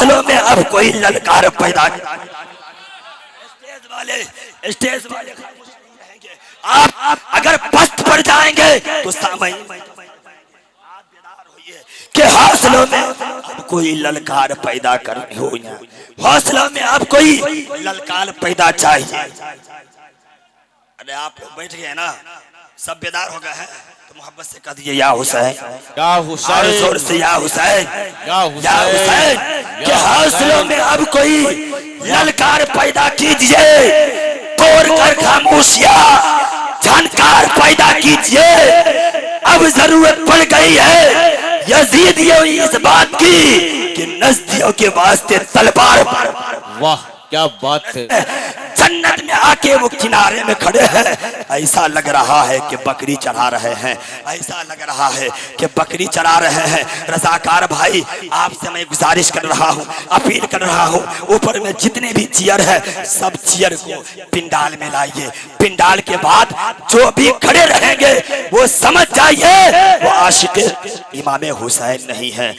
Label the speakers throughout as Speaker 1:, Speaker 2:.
Speaker 1: हौसलों में अब कोई ललकार पैदा। स्टेज वाले खामोश नहीं रहेंगे। आप अगर पस्त पड़ जाएंगे तो सामने आप बेदार होइए कि हौसलों में अब कोई ललकार पैदा करनी हो। हौसलों में अब कोई ललकार पैदा चाहिए। अरे आप लोग बैठ गए ना, सब बेदार हो गए हैं तो मोहब्बत से कह दीजिए या हुसैन,
Speaker 2: या हुसैन,
Speaker 1: जोर से या हुसैन,
Speaker 2: या हुसैन,
Speaker 1: कि हौसलों में अब कोई ललकार पैदा कीजिए, तोड़कर खामोशियां झनकार पैदा कीजिए। अब जरूरत पड़ गई है यजीदियों इस बात की कि नजदियों के वास्ते तलवार।
Speaker 2: वाह क्या बात है।
Speaker 1: जन्नत में आके वो किनारे में खड़े हैं, ऐसा लग रहा है कि बकरी चढ़ा रहे हैं, ऐसा लग रहा है कि बकरी चढ़ा रहे हैं। रजाकार भाई आपसे मैं गुजारिश कर रहा हूँ, अपील कर रहा हूँ, ऊपर में जितने भी चेयर है सब चेयर को पिंडाल में लाइए। पिंडाल के बाद जो भी खड़े रहेंगे वो समझ जाइए वो आशिक इमाम हुसैन नहीं है,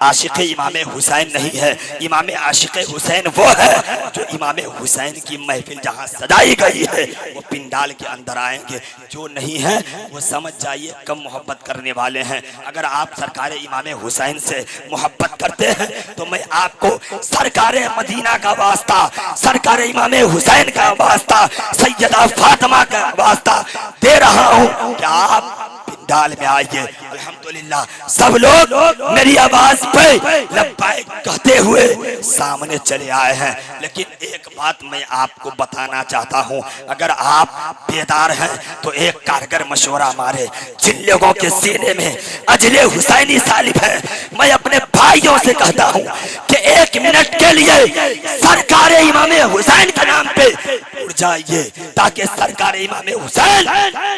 Speaker 1: आशिक इमाम हुसैन नहीं है। इमाम आशिक हुसैन वो है जो इमाम हुसैन की महफिल जहां सजाई गई है वो पिंडाल के अंदर आएंगे। जो नहीं है वो समझ जाइए कम मोहब्बत करने वाले हैं। अगर आप सरकार इमाम हुसैन से मोहब्बत करते हैं तो मैं आपको सरकार मदीना का वास्ता, सरकार इमाम हुसैन का वास्ता, सैयदा फातिमा का वास्ता दे रहा हूं कि आप पिंडाल में आइए। अल्हम्दुलिल्लाह सब लोग मेरी आवाज पे लब्बैक कहते हुए सामने चले आए हैं। लेकिन एक बात मैं आपको बताना चाहता हूं, अगर आप बेदार हैं तो एक कारगर मशवरा मारे। जिन लोगों के सीने में अजले हुसैनी सालिब है, मैं अपने भाइयों से कहता हूं कि 1 मिनट के लिए सरकार इमाम हुसैन के नाम पे उड़ जाइए ताकि सरकार इमाम हुसैन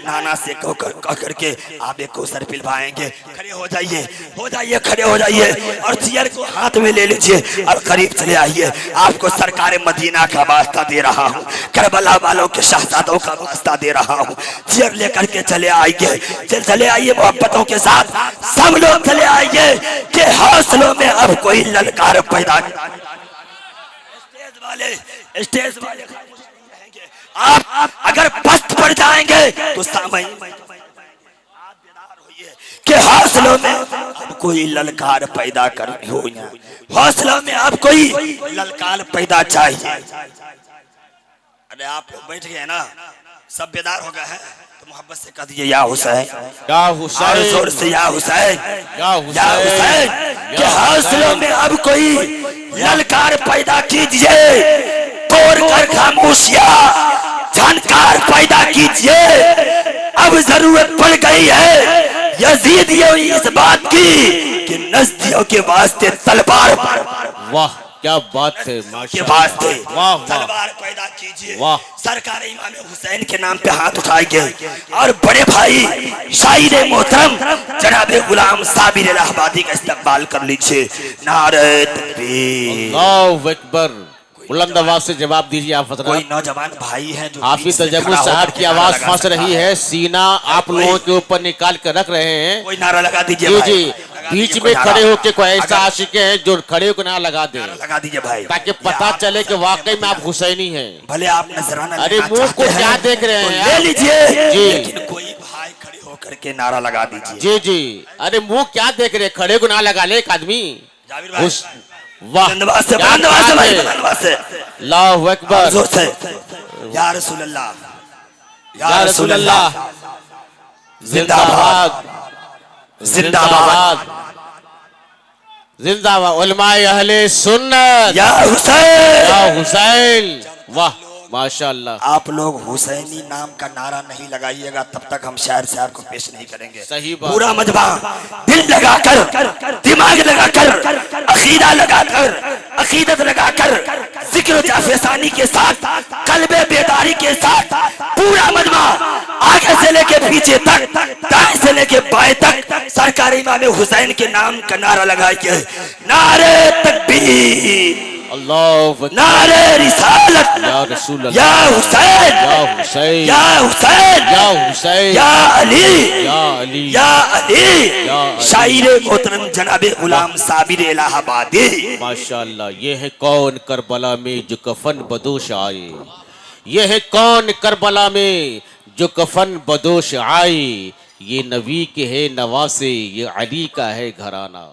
Speaker 1: नाना से कह करके आबे को सर पिलवाएंगे। खड़े हो जाइए, खड़े हो जाइए और चेयर को हाथ में ले लीजिए और करीब चले आइए। आपको सरकार मदीना का वास्ता दे रहा हूँ, करबला वालों के शहजादों का वास्ता दे रहा हूँ। चेयर लेकर के चले आइए मोहब्बतों के साथ, सब लोग चले आइए कि हौसलों में अब कोई ललकार पैदा। स्टेज वाले खामोश नहीं रहेंगे। आप अगर पस्त पड़ जाएंगे तो सामने कि हौसलों में अब कोई ललकार पैदा करनी हो। हौसलों में अब कोई ललकार पैदा चाहिए। अरे आप लोग बैठ गए ना, सब बेदार हो गए हैं तो मोहब्बत से कह दीजिए या हुसैन,
Speaker 2: या हुसैन,
Speaker 1: जोर से या हुसैन,
Speaker 2: या हुसैन,
Speaker 1: कि हौसलों में अब कोई ललकार पैदा कीजिए, तोड़कर खामोशियां झनकार पैदा कीजिए। अब जरूरत पड़ गई है यजीदियों इस बात की कि नजदियों के वास्ते तलवार।
Speaker 2: वाह क्या बात है।
Speaker 1: के वास्ते
Speaker 2: वाह
Speaker 1: तलवार पैदा कीजिए।
Speaker 2: वाह
Speaker 1: सरकार इमाम हुसैन के नाम पे हाथ उठाएंगे और बड़े भाई शायर मोहतरम जनाब गुलाम साबिर इलाहाबादी का इस्तकबाल कर लीजिए। नारे तकबीर,
Speaker 2: अल्लाहु अकबर। बुलंद आवाज से जवाब दीजिए। आप
Speaker 1: कोई नौजवान भाई है जो
Speaker 2: हाफिज तजम्मुल साहब की आवाज फंस रही है, सीना आप लोगों के ऊपर निकाल कर रख रहे हैं।
Speaker 1: कोई नारा लगा दीजिए
Speaker 2: जी
Speaker 1: भाई।
Speaker 2: जी, बीच में खड़े होके कोई ऐसा आशिक है जो खड़े होकर ना लगा दे,
Speaker 1: लगा दीजिए भाई,
Speaker 2: ताकि पता चले कि वाकई में आप हुसैनी हैं।
Speaker 1: भले आप नजराना
Speaker 2: अरे मुंह को क्या देख रहे हैं,
Speaker 1: ले लीजिए
Speaker 2: जी।
Speaker 1: लेकिन कोई भाई खड़े होकर के नारा लगा दीजिए।
Speaker 2: जी जी, अरे मुंह क्या देख रहे, खड़े को ना लगा ले एक आदमी। वाह अल्लाहु अकबर।
Speaker 1: या रसूल अल्लाह,
Speaker 2: या रसूल अल्लाह, जिंदाबाद जिंदाबाद जिंदाबाद। उलमाए अहले सुन्नत,
Speaker 1: या हुसैन,
Speaker 2: या हुसैन। वाह माशाअल्लाह।
Speaker 1: आप लोग हुसैनी नाम का नारा नहीं लगाइएगा तब तक हम शायर साहब को पेश नहीं करेंगे।
Speaker 2: सही बात।
Speaker 1: पूरा मजबा दिल लगाकर, दिमाग लगाकर, अकीदा लगाकर, अकीदत लगाकर, जिक्र जाफेसानी के साथ, कल्बे बेदारी के साथ पूरा मजबा आगे से लेके पीछे तक, दाएं से लेके बाएं तक सरकार इमाम हुसैन के नाम का नारा लगाइए। नारे तकबीर,
Speaker 2: अल्लाह
Speaker 1: नारे रिसालत
Speaker 2: या रसूल
Speaker 1: या
Speaker 2: अल्लाह
Speaker 1: हुसैन
Speaker 2: या हुसैन
Speaker 1: या हुसैन
Speaker 2: या हुसैन
Speaker 1: या अली
Speaker 2: या अली
Speaker 1: या अली।
Speaker 2: या अली।
Speaker 1: शायर मोहतरम जनाब गुलाम साबिर इलाहाबादी।
Speaker 2: माशाअल्लाह। ये है कौन करबला में जो कफन बदोश आए, ये है कौन करबला में जो कफन बदोश आए, ये नबी के है नवासे, ये अली का है घराना।